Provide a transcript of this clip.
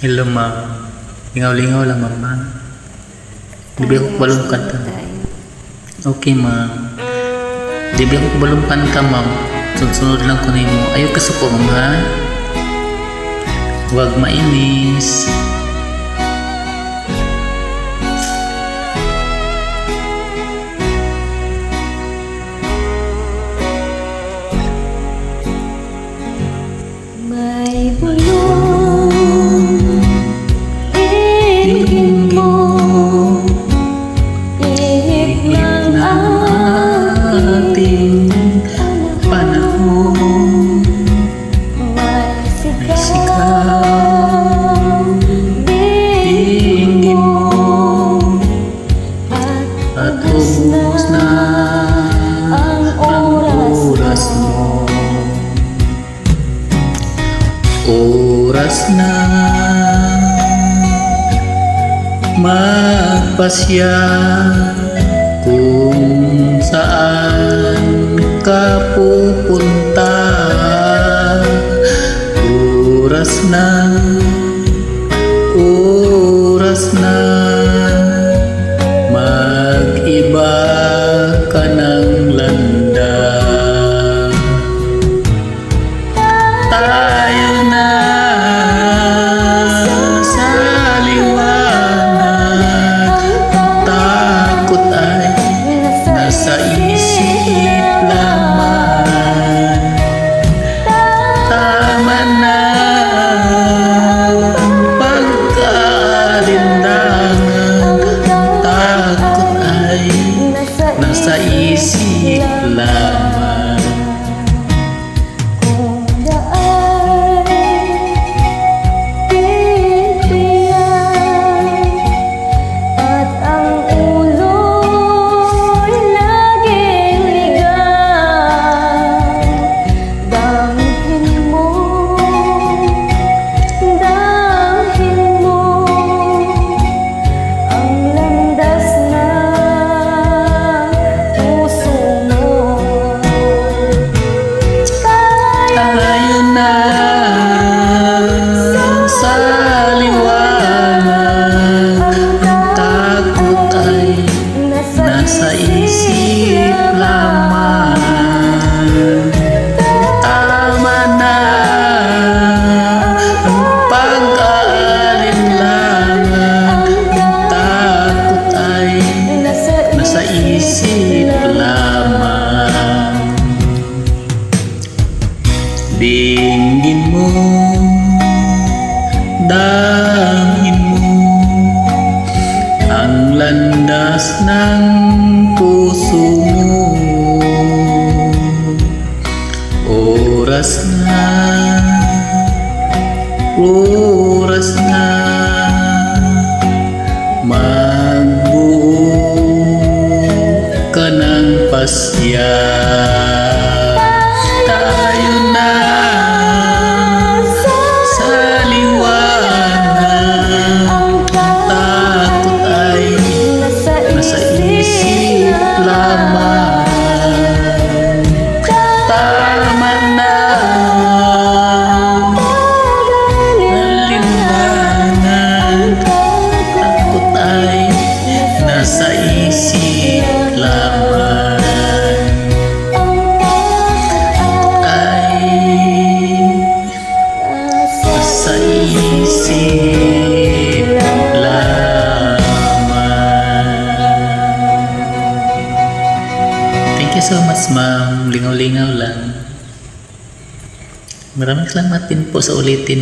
Hello, ma'am. Lingaw-lingaw lang, ma'am. Libi ako balong kanta. Okay, ma'am. Libi ako balong kanta, ma'am. Sunod lang ko na mo. Ayaw kasuko, ma'am, ha? Huwag mainis. May bulong ibigin mo, ihip ng Ating panahon, may sigaw, sigaw, tingin mo, at ubos na ang oras mo. Oras na magpasya kung saan ka pupunta. Oras na mag-iba ka ng landa. Tayo na sa liwanag, ang takot ay nasa isip lamang. Tama na ang pagkaalinlangan, ang takot ay nasa isip lamang. Sa isip lamang. Tama na ang pag-aalinlangan, ang takot ay nasa isip lamang. Dinggin mo, damhin mo ang landas ng puso mo. Oras na magbuo ka ng pasya. Tayo na sa liwanag, ang takot ay nasa isip lamang. Tama na liwanag, takot ay nasa isip lamang. Sa isip lamang. Thank you so much, ma'am. Lingaw-lingaw lang. Maraming salamat din po sa ulitin.